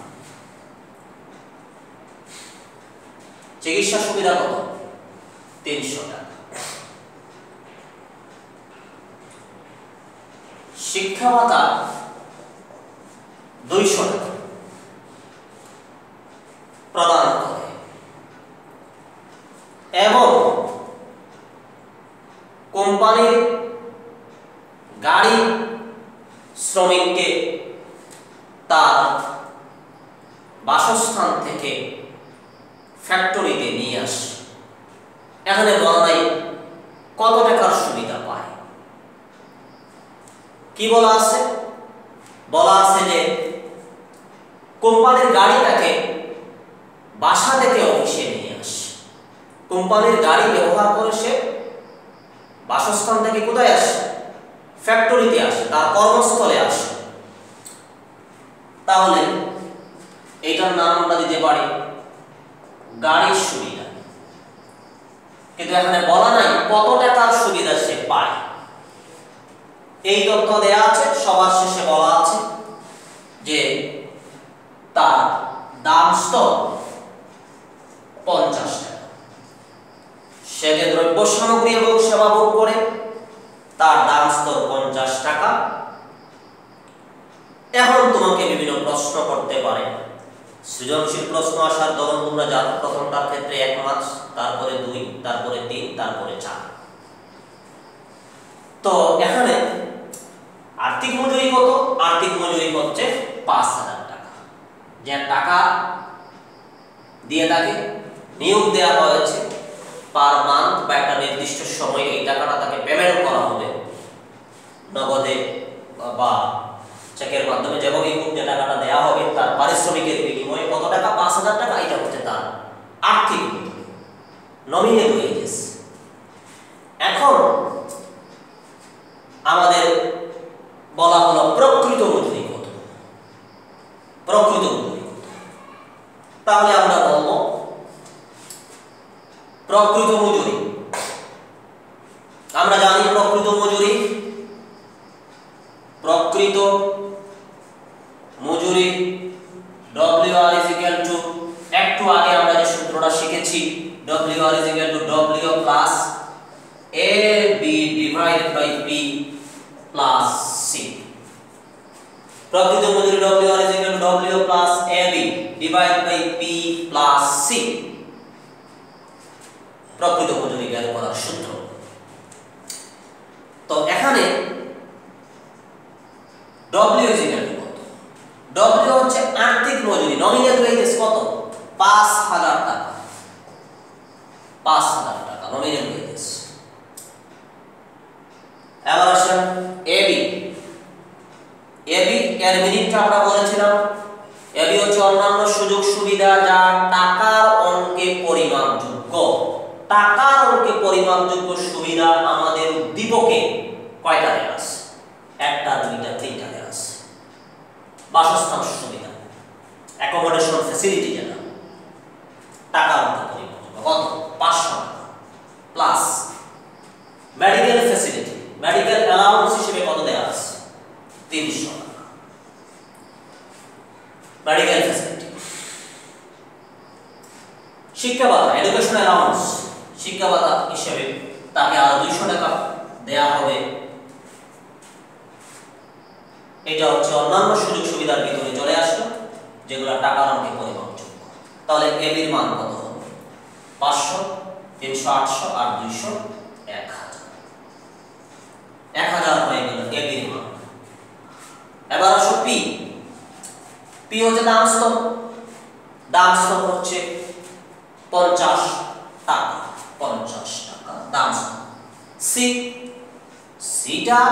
চিকিৎসা সুবিধা কত? ৩০০ টাকা। শিক্ষা ভাতা ২০০ টাকা প্রদান করে এবং কোম্পানির গাড়ি শ্রমিককে তার বাসস্থান থেকে ফ্যাক্টরিতে নিয়ে আসে। এখানে বলা নাই কত টাকার সুবিধা পায়। কি বলা আছে? বলা আছে যে কোম্পানির গাড়িটাকে বাসা থেকে অফিসে নিয়ে আসে। কোম্পানির গাড়ি ব্যবহার করে সে বাসস্থান থেকে কোথায় আসে? ফ্যাক্টরিতে আসে, তার কর্মস্থলে আসে। তাহলে এইটার নাম আমরা দিতে পারি গাড়ির সুবিধা। কিন্তু এখানে বলা নাই কত টাকার সুবিধা সে পায়। এই তথ্য দেয়া আছে, সবার শেষে বলা আছে যে তার দাম স্তর ৫০ টাকা। সে যে দ্রব্য সামগ্রী এবং সেবা ভোগ করে তার দাম স্তর ৫০ টাকা। এখন তোমাকে বিভিন্ন প্রশ্ন করতে পারে, সৃজনশীল প্রশ্ন আসার ধরন তোমরা জানো, প্রথমটার ক্ষেত্রে 1 মার্কস, তারপরে 2, তারপরে 3, তারপরে 4। তো এখানে আর্থিক মজুরি কত? আর্থিক মজুরি হচ্ছে 5000 টাকা। যে টাকা দিয়ে তাকে নিয়োগ দেওয়া হয়েছে পার মান্থ বা একটা নির্দিষ্ট সময়ে এই টাকাটা তাকে পেমেন্ট করা হবে, নগদে বা চেকের মাধ্যমে, যেভাবেই হোক যে টাকাটা দেওয়া হবে তার পারিশ্রমিকের বিনিময়ে কত টাকা? 5000 টাকা। এটা হচ্ছে তার আর্থিক মজুরি, নমিনাল ওয়েজেস। এখন আমাদের বলা হলো প্রকৃত মজুরি কত। প্রকৃত মজুরি কত? তাহলে আমরা বলবো প্রকৃত মজুরি, আমরা জানি প্রকৃত মজুরি, প্রকৃত মজুরি WR is equal to, একটু আগে আমরা যে সূত্রটা শিখেছি, WR is equal to W plus AB divided by P plus C। প্রকৃত মজুরি WR is equal to W plus AB divided by P plus C, প্রকৃত মজুরি বের করার সূত্র। তো এখানে W is equal to কত? W হচ্ছে আর্থিক মজুরি, নমিনাল ওয়েজেস কত? 5000 টাকা। 5000 টাকা নমিনাল ওয়েজেস। এবার আসেন AB। AB এর মিনিটটা আমরা বলেছিলাম, AB হচ্ছে অন্যান্য সুযোগ সুবিধা যা টাকার অঙ্কে পরিমাপযোগ্য। টাকার অঙ্কে পরিমাপযোগ্য সুবিধা আমাদের উদ্দীপকে কয়টা দেয়া আছে? 1টা, 2টা, 3টা দেয়া আছে। বাসস্থান সুবিধা, অ্যাকোমোডেশন ফ্যাসিলিটি, যেটা টাকার অঙ্কে পরিমাপযোগ্য কত? 500 টাকা। Plus medical facility, medical allowance হিসেবে কত দেয়া আছে? 300 টাকা। Medical facility. শিক্ষা ভাতা, এডুকেশন অ্যালাউন্স, শিক্ষা ভাতা হিসেবে তাকে আরো 200 টাকা দেয়া হবে। এটা হচ্ছে অন্যান্য সুযোগ সুবিধার ভিতরে চলে আসলো, যেগুলো টাকার অঙ্কে পরিমাপযোগ্য। তাহলে AB এর মান কত হবে? 500, 300, 800 আর 200, 1000। 1000 হয়ে গেল AB এর মান। এবার আসো P। P হচ্ছে দাম স্তর। দাম স্তর হচ্ছে 50 টাকা। 50 টাকা দাম স্তর। C, সিটা,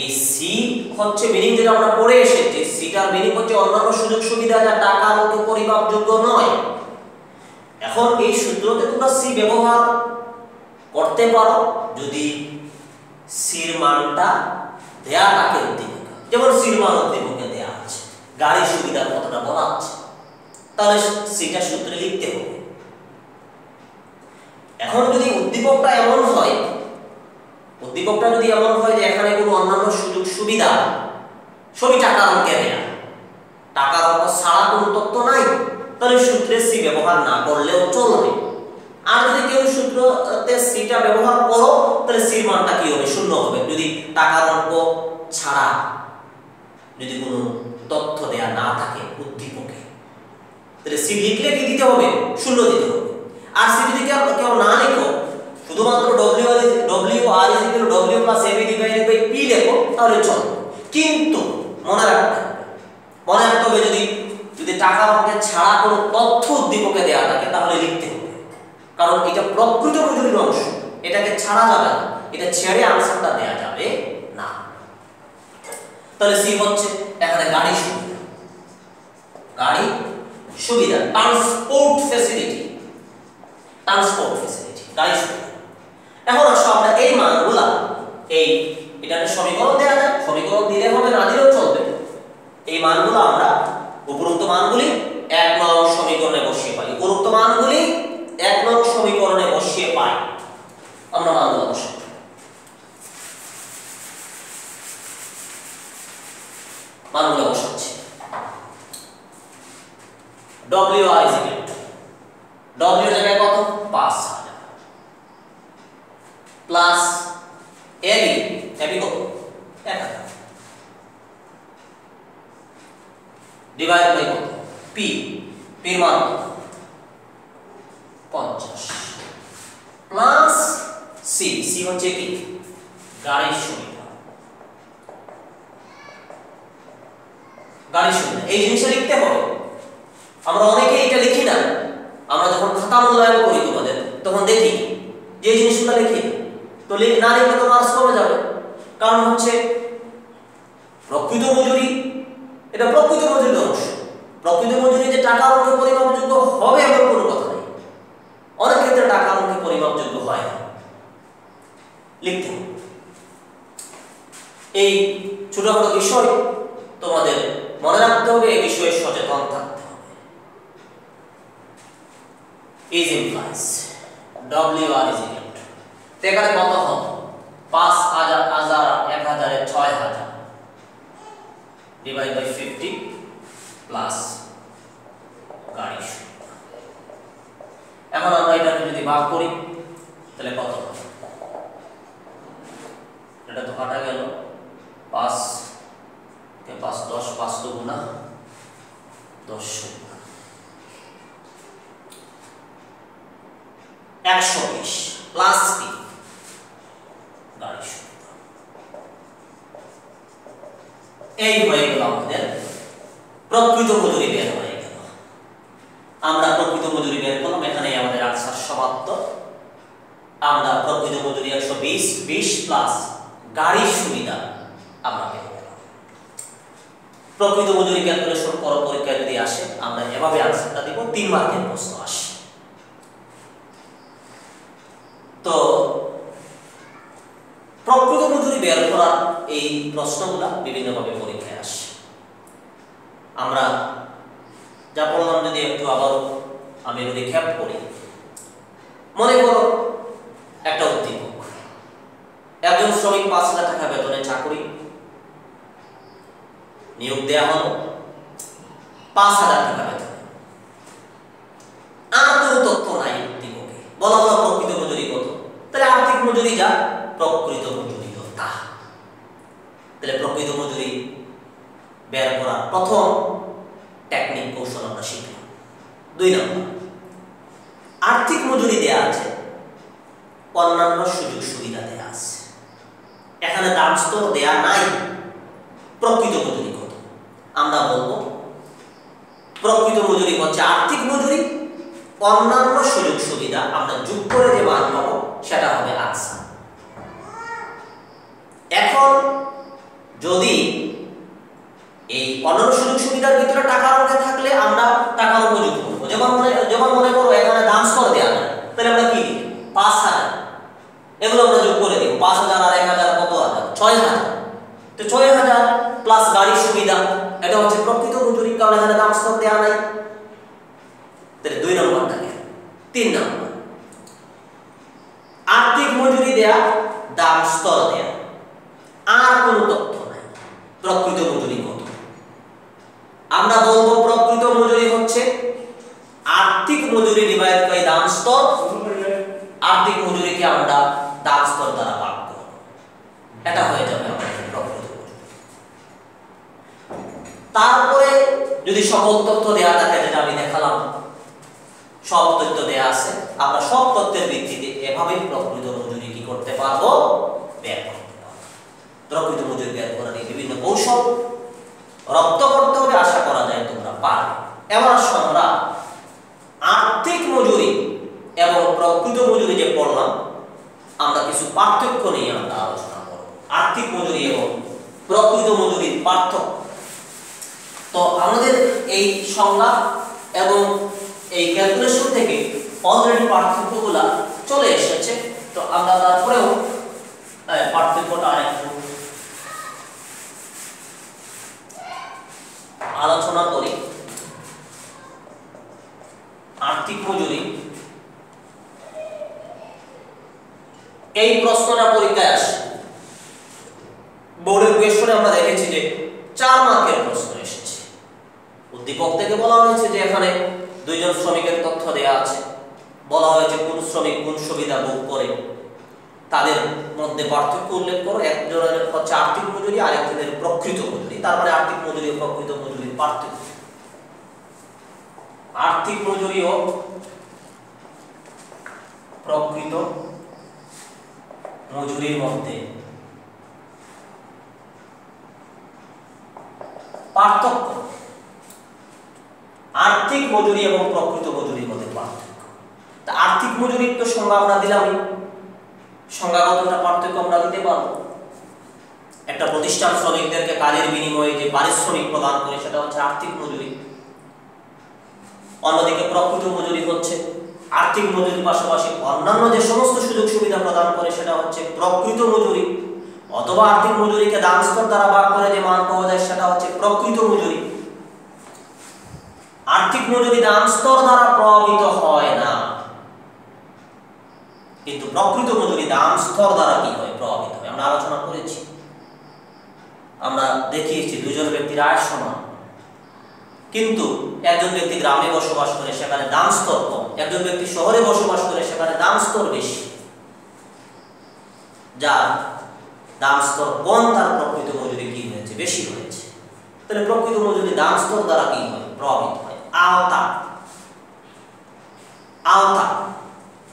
এই সি হচ্ছে মিনিং যেটা আমরা পড়ে এসেছি, সিটার মিনিং হচ্ছে অন্যান্য সুযোগ সুবিধা যা টাকার অঙ্কে পরিমাপযোগ্য নয়। এখন এই সূত্রতে তোমরা সি ব্যবহার করতে পারো যদি সির মানটা দেয়া থাকে উদ্দীপকে, যেমন সির মান উদ্দীপকে দেয়া আছে, গাড়ির সুবিধার কথাটা বলা আছে, তাহলে সিটা সূত্রে লিখতে হবে। এখন যদি উদ্দীপকটা এমন হয়, উদ্দীপকটা যদি এমন হয় যে এখানে কোনো অন্যান্য সুযোগ সুবিধা সবই টাকার অঙ্কে দেয়া, টাকার অঙ্ক ছাড়া কোনো তথ্য নাই, তাহলে সূত্রে সি ব্যবহার না করলেও চলবে। আর যদি কেউ সূত্রতে সিটা ব্যবহার করো, তাহলে সির মানটা কি হবে? 0 হবে। যদি টাকার অঙ্ক ছাড়া যদি কোনো তথ্য দেয়া না থাকে উদ্দীপকে, তাহলে সি লিখলে কি দিতে হবে? 0 দিতে হবে। আর সি যদি কেউ না লিখো, শুধুমাত্র WR is equal to W plus AB divided by P লেখো, তাহলে চলবে। কিন্তু মনে রাখতে হবে যদি টাকার অঙ্কে ছাড়া কোনো তথ্য উদ্দীপকে দেয়া থাকে, তাহলে লিখতে হবে, কারণ এটা প্রকৃত মজুরির অংশ, এটাকে ছাড়া যাবে না, এটা ছেড়ে আনসারটা দেয়া যাবে না। তাহলে সি হচ্ছে এখানে গাড়ি সুবিধা, গাড়ি সুবিধা, ট্রান্সপোর্ট ফ্যাসিলিটি, ট্রান্সপোর্ট ফ্যাসিলিটি, গাড়ি সুবিধা। এখন আসো আমরা এই মানগুলা, এটাকে সমীকরণ দেয়া যায়, সমীকরণ দিলে হবে, না দিলেও চলবে। এই মানগুলো আমরা উপরোক্ত মানগুলি 1 নং সমীকরণে বসিয়ে পাই, উপরোক্ত মানগুলি 1 নং সমীকরণে বসিয়ে পাই। আমরা মানগুলো বসাই, মানগুলো বসাচ্ছি। WR is equal to W জায়গায় কত? 5000 প্লাস AB কত? 1000 ডিভাইড বাই কত পি, পির মান 50 প্লাস সি, সি হচ্ছে কি গাড়ির সুবিধা, গাড়ির সুবিধা। এই জিনিসটা লিখতে হবে। আমরা অনেকে এটা লিখি না, আমরা যখন খাতা মূল্যায়ন করি তোমাদের তখন দেখি যে জিনিসগুলো লিখি, তো না লিখলে তো মার্কস কমে যাবে। কারণ হচ্ছে প্রকৃত মজুরি, এটা প্রকৃত মজুরির অংশ। প্রকৃত মজুরি যে টাকা অঙ্কে পরিমাপযোগ্য হবে এমন কোনো কথা নেই, অনেক ক্ষেত্রে টাকা অঙ্কে পরিমাপযোগ্য হয় না, লিখতে হবে। এই ছোটখাটো বিষয় তোমাদের মনে রাখতে হবে, এই বিষয়ে সচেতন থাকতে হবে। is implies WR is equal to, এখানে কত হবে 5000 1000 এর 6000 ডিভাইড বাই 50 প্লাস গাড়ি সুবিধা। এখন আমরা এটা যদি ভাগ করি তাহলে কত হবে, এটা তো কাটা গেল 5 কে 5 10 5 তো গুণা 10 120 প্লাস পি গাড়ি সুবিধা। এই হয়ে গেল আমাদের প্রকৃত মজুরি বের হয়ে গেল। আমরা প্রকৃত মজুরি বের করলাম, এখানে আমাদের আনসার সমাপ্ত। আমরা প্রকৃত মজুরি 120 20 প্লাস গাড়ির সুবিধা আমরা পেয়ে গেলাম। প্রকৃত মজুরি ক্যালকুলেশন করো, পরীক্ষায় যদি আসে আমরা এভাবে আনসারটা দিব, 3 মার্কের প্রশ্ন আসে। তো প্রকৃত মজুরি বের করার এই প্রশ্নগুলো বিভিন্নভাবে পরীক্ষায় আসে। আমরা যা বললাম যদি একটু আবার আমি রিক্যাপ করি। মনে করো একটা উদ্দীপক, একজন শ্রমিক 5,000 টাকা বেতনে চাকরি নিয়োগ দেওয়া হলো, 5,000 টাকা বেতনে। আর কোনো তথ্য নাই উদ্দীপকে, বলা হলো প্রকৃত মজুরি কত, তাহলে আর্থিক মজুরি যা, প্রকৃত মজুরি তা। তাহলে প্রকৃত মজুরি বের করার প্রথম টেকনিক কৌশল আমরা শিখলাম। 2 নম্বর, আর্থিক মজুরি দেয়া আছে, অন্যান্য সুযোগ সুবিধা দেয়া আছে, এখানে দাম স্তর দেয়া নাই। প্রকৃত মজুরি কত আমরা বলবো, প্রকৃত মজুরি হচ্ছে আর্থিক মজুরি, অন্যান্য সুযোগ সুবিধা আমরা যোগ করে যে মান পাবো সেটা হবে আনসার। এখন যদি এই অন্যান্য সুযোগ সুবিধার ভিতরে টাকার অঙ্কে থাকলে আমরা টাকার অঙ্ক যোগ করবো। যেমন মনে করো এখানে দাম স্তর দেওয়া নাই, তাহলে আমরা কি লিখব 5000, এগুলো আমরা যোগ করে দিব। 5000 আর 1000 কত হাজার, 6000। তো 6000 প্লাস গাড়ির সুবিধা, এটা হচ্ছে প্রকৃত মজুরি, কারণ এখানে দাম স্তর দেওয়া নাই। তাহলে 2 নম্বরটা গেল। 3 নম্বর, আর্থিক মজুরি দেয়া, দাম স্তর দেয়া, আর কোনো তথ্য নাই। প্রকৃত মজুরি কত আমরা বলবো, প্রকৃত মজুরি হচ্ছে আর্থিক মজুরি ডিভাইড বাই দাম স্তর। আর্থিক মজুরিকে আমরা দাম স্তর দ্বারা ভাগ করব, এটা হয়ে যাবে আমাদের প্রকৃত মজুরি। তারপরে যদি সকল তথ্য দেয়া থাকে, যেটা আমি দেখালাম, সব তথ্য দেয়া আছে, আমরা সব তথ্যের ভিত্তিতে এভাবেই প্রকৃত মজুরি কি করতে পারবো, বের করতে পারবো। প্রকৃত মজুরি বের করার এই বিভিন্ন কৌশল রপ্ত করতে হবে, আশা করা যায় তোমরা পারবে। এবার আসো আমরা আর্থিক মজুরি এবং প্রকৃত মজুরি যে পড়লাম, আমরা কিছু পার্থক্য নিয়ে আমরা আলোচনা করব। আর্থিক মজুরি এবং প্রকৃত মজুরির পার্থক্য। তো আমাদের এই সংজ্ঞা এবং এই ক্যালকুলেশন থেকে অলরেডি পার্থক্যগুলো চলে এসেছে। তো আমরা তারপরেও পার্থক্যটা আরেকটু আলোচনা করি। আর্থিক মজুরি, এই প্রশ্নটা পরীক্ষায় আসে, বোর্ডের কোয়েশ্চনে আমরা দেখেছি যে 4 মার্কের প্রশ্ন এসেছে। উদ্দীপক থেকে বলা হয়েছে যে এখানে 2 জন শ্রমিকের তথ্য দেয়া আছে, বলা হয়েছে কোন শ্রমিক কোন সুবিধা ভোগ করে, তাদের মধ্যে পার্থক্য উল্লেখ করো। একজনের হচ্ছে আর্থিক মজুরি, আরেকজনের প্রকৃত মজুরি। তার মানে আর্থিক মজুরি ও প্রকৃত মজুরির পার্থক্য। আর্থিক মজুরি ও প্রকৃত মজুরির মধ্যে পার্থক্য। আর্থিক মজুরি এবং প্রকৃত মজুরির মধ্যে পার্থক্য। তা আর্থিক মজুরির তো সংজ্ঞা আমরা দিলামই, সংজ্ঞাগত একটা পার্থক্য আমরা দিতে পারবো। একটা প্রতিষ্ঠান শ্রমিকদেরকে কাজের বিনিময়ে যে পারিশ্রমিক প্রদান করে সেটা হচ্ছে আর্থিক মজুরি। অন্যদিকে প্রকৃত মজুরি হচ্ছে আর্থিক মজুরির পাশাপাশি অন্যান্য যে সমস্ত সুযোগ সুবিধা প্রদান করে সেটা হচ্ছে প্রকৃত মজুরি, অথবা আর্থিক মজুরিকে দাম স্তর দ্বারা ভাগ করে যে মান পাওয়া যায় সেটা হচ্ছে প্রকৃত মজুরি। আর্থিক মজুরি দাম স্তর দ্বারা প্রভাবিত হয় না, কিন্তু প্রকৃত মজুরি দাম স্তর দ্বারা কি হয়? প্রভাবিত হয়। আমরা আলোচনা করেছি, আমরা দেখিয়েছি দুজন ব্যক্তির আয় সমান, কিন্তু একজন ব্যক্তি গ্রামে বসবাস করে সেখানে দাম স্তর কম, একজন ব্যক্তি শহরে বসবাস করে সেখানে দাম স্তর বেশি। যার দাম স্তর কম তার প্রকৃত মজুরি কি হয়েছে? বেশি হয়েছে। তাহলে প্রকৃত মজুরি দাম স্তর দ্বারা কি হয়? প্রভাবিত হয়। আওতা, আওতা,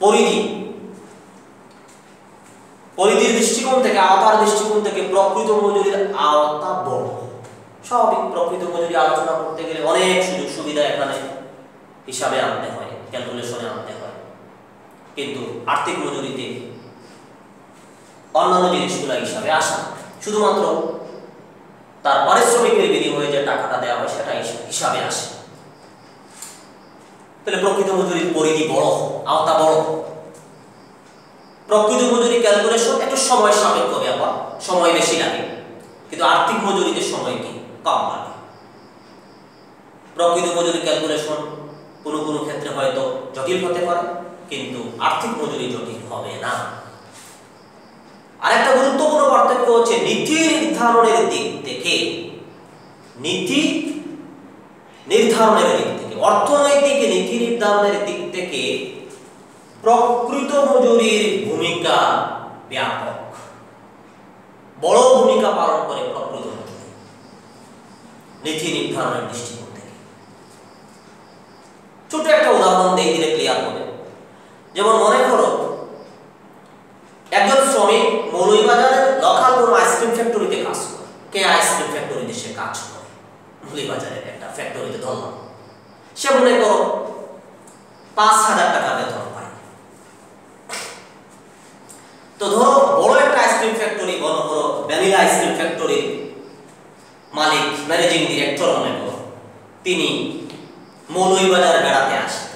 পরিধি, পরিধির দৃষ্টিকোণ থেকে, আওতার দৃষ্টিকোণ থেকে প্রকৃত মজুরির আওতা বড়। স্বাভাবিক, প্রকৃত মজুরি আলোচনা করতে গেলে অনেক সুযোগ সুবিধা এখানে হিসাবে আনতে হয়, ক্যালকুলেশনে আনতে হয়, কিন্তু আর্থিক মজুরিতে অন্যান্য জিনিসগুলো হিসাবে আসা, শুধুমাত্র তার পারিশ্রমিকের বিনিময়ে যে টাকাটা দেওয়া হয় সেটা হিসাবে আসে। তাহলে প্রকৃত মজুরির পরিধি বড়, আওতা বড়। প্রকৃত মজুরি ক্যালকুলেশন একটু সময় সাপেক্ষ ব্যাপার, সময় বেশি লাগে, কিন্তু আর্থিক মজুরিতে সময় কি? কম লাগে। প্রকৃত মজুরি ক্যালকুলেশন কোনো কোনো ক্ষেত্রে হয়তো জটিল হতে পারে, কিন্তু আর্থিক মজুরি জটিল হবে না। আরেকটা গুরুত্বপূর্ণ পার্থক্য হচ্ছে নীতি নির্ধারণের দিক থেকে, নীতি নির্ধারণের দিক থেকে, অর্থনৈতিক নীতি নির্ধারণের দিক থেকে প্রকৃত মজুরির ভূমিকা ব্যাপক, বড় ভূমিকা পালন করে প্রকৃত মজুরি নীতি নির্ধারণের দৃষ্টিকোণ থেকে। ছোট একটা উদাহরণ দিয়ে দিলে ক্লিয়ার হবে। যেমন মনে করো একজন শ্রমিক মৌলভীবাজারের লোকাল কোনো আইসক্রিম ফ্যাক্টরিতে কাজ করে। কে আইসক্রিম ফ্যাক্টরিতে সে কাজ করে? মৌলভীবাজারের একটা ফ্যাক্টরিতে ধরলাম। সে মনে করো ৫,০০০ টাকা বেতন পায়। তো ধরো বড় একটা আইসক্রিম ফ্যাক্টরি, মনে করো ভ্যানিলা আইসক্রিম ফ্যাক্টরির মালিক, ম্যানেজিং ডিরেক্টর মনে করো, তিনি মৌলভীবাজার বেড়াতে আসেন।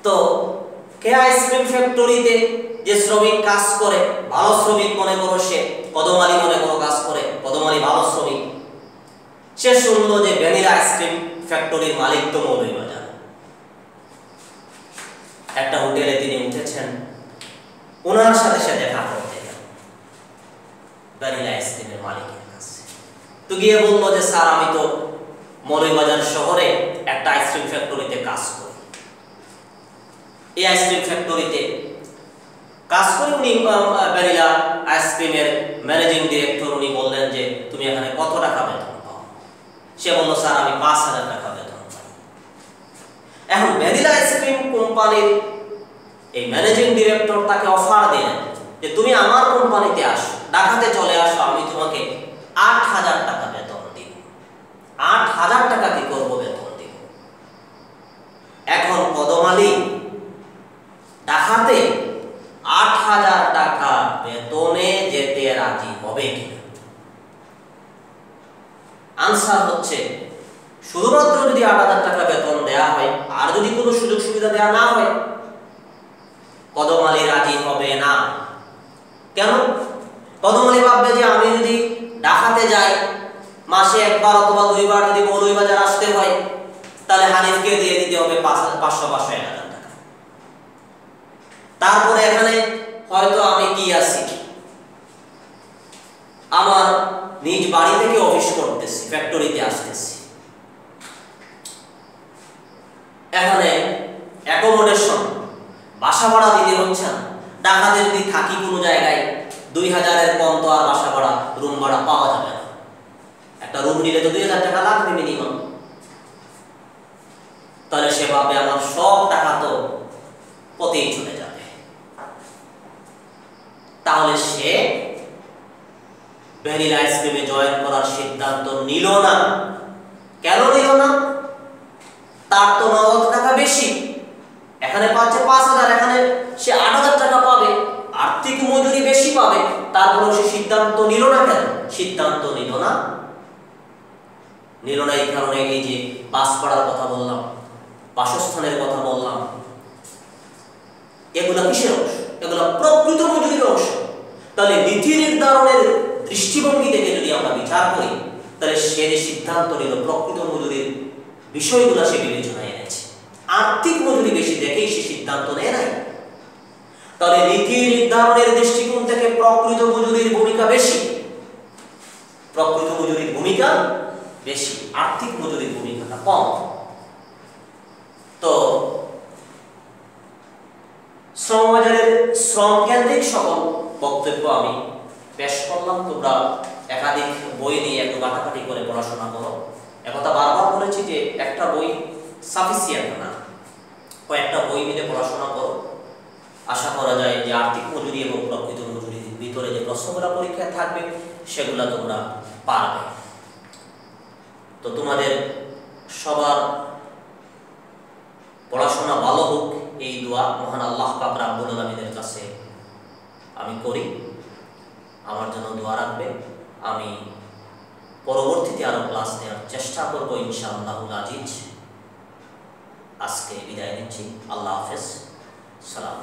তো কে আইসক্রিম ফ্যাক্টরিতে যে শ্রমিক কাজ করে, ভালো শ্রমিক মনে করো সে, কদমালি মনে করো কাজ করে, কদমালি ভালো শ্রমিক। সে শুনলো যে ভ্যানিলা আইসক্রিম ফ্যাক্টরির মালিক তো মৌলভীবাজার। একটা হোটেলে তিনি উঠেছেন, ওনার সাথে সে দেখা করতে গেল ভ্যানিলা আইসক্রিমের মালিকের কাছে। তো গিয়ে বললো যে স্যার, আমি তো মৌলভীবাজার শহরে একটা আইসক্রিম ফ্যাক্টরিতে কাজ করি। এই আইসক্রিম ফ্যাক্টরিতে কাজ করে উনি ভ্যানিলা আইসক্রিমের ম্যানেজিং ডিরেক্টর, উনি বললেন যে তুমি এখানে কত টাকা বেতন পাও? সে বলল স্যার, আমি ৫,০০০ টাকা বেতন পাই। এখন ভ্যানিলা আইসক্রিম কোম্পানির এই ম্যানেজিং ডিরেক্টর তাকে অফার দিলেন যে তুমি আমার কোম্পানিতে আসো, ঢাকাতে চলে আসো, আমি তোমাকে ৮,০০০ টাকা বেতন দিব। ৮,০০০ টাকা কি করবো বেতন দিব। এখন কদমালি ঢাকাতে ৮,০০০ টাকা বেতনে যেতে রাজি হবে কিনা? আনসার হচ্ছে শুধুমাত্র যদি ৮,০০০ টাকা বেতন দেয়া হয় আর যদি কোনো সুযোগ সুবিধা দেয়া না হয়, কদমালি রাজি হবে না। কেন? কদমালি ভাববে যে আমি যদি ঢাকাতে যাই, মাসে একবার অথবা ২বার যদি মৌলভীবাজার আসতে হয়, তাহলে হানিফকে দিয়ে দিতে হবে ৫০০-৫০০-১,০০০ টাকা। তারপরে এখানে হয়তো আমি কি আছি, আমার নিজ বাড়ি থেকে অফিস করতেছি, ফ্যাক্টরিতে আসতেছি। এখানে অ্যাকোমোডেশন, বাসা ভাড়া দিতে হচ্ছে না। ঢাকাতে যদি থাকি কোনো জায়গায়, ২,০০০-এর কম তো আর বাসা ভাড়া, রুম ভাড়া পাওয়া যাবে না। একটা রুম নিলে তো ২,০০০ টাকা লাগবে মিনিমাম। তাহলে সে ভাবে আমার সব টাকা তো পথেই চলে যাবে। তাহলে সে ভ্যানিলা আইসক্রিমে জয়েন করার সিদ্ধান্ত নিল না। কেন নিল না? তার তো নগদ টাকা বেশি, এখানে পাচ্ছে 5,000, এখানে সে 8,000 টাকা পাবে, আর্থিক মজুরি বেশি পাবে। তারপরেও সে সিদ্ধান্ত নিল না। কেন সিদ্ধান্ত নিল না? এই কারণে এই যে বাস করার কথা বললাম, বাসস্থানের কথা বললাম, এগুলা কিসের অংশ? এগুলা প্রকৃত মজুরির অংশ। তাহলে নীতি নির্ধারণের দৃষ্টিভঙ্গি থেকে যদি আমরা বিচার করি, তাহলে সে যে সিদ্ধান্ত নিল প্রকৃত মজুরির বিষয়গুলো সে বিবেচনায় এনেছে। আর্থিক মজুরি বেশি দেখেই সে সিদ্ধান্ত নেয় নাই। তাহলে নীতি নির্ধারণের দৃষ্টিকোণ থেকে প্রকৃত মজুরির ভূমিকা বেশি, প্রকৃত মজুরির ভূমিকা বেশি, আর্থিক মজুরির ভূমিকাটা কম। তো শ্রমবাজারের শ্রম কেন্দ্রিক সকল বক্তব্য আমি পেশ করলাম। তোমরা একাধিক বই নিয়ে একটু ঘাটাঘাটি করে পড়াশোনা করো। একথা বারবার বলেছি যে একটা বই সাফিসিয়েন্ট না, কয়েকটা বই মিলে পড়াশোনা করো। আশা করা যায় যে আর্থিক মজুরি এবং প্রকৃত মজুরির ভিতরে যে প্রশ্নগুলো পরীক্ষায় থাকবে সেগুলো তোমরা পারবে। তো তোমাদের সবার পড়াশোনা ভালো হোক, এই দোয়া মহান আল্লাহ পাক রব্বুল আলামিনের কাছে আমি করি। আমার জন্য দোয়া রাখবে। আমি পরবর্তীতে আরো ক্লাস নেওয়ার চেষ্টা করব ইনশাআল্লাহুল আজিজ। আজকে বিদায় নিচ্ছি। আল্লাহ হাফেজ। সালাম।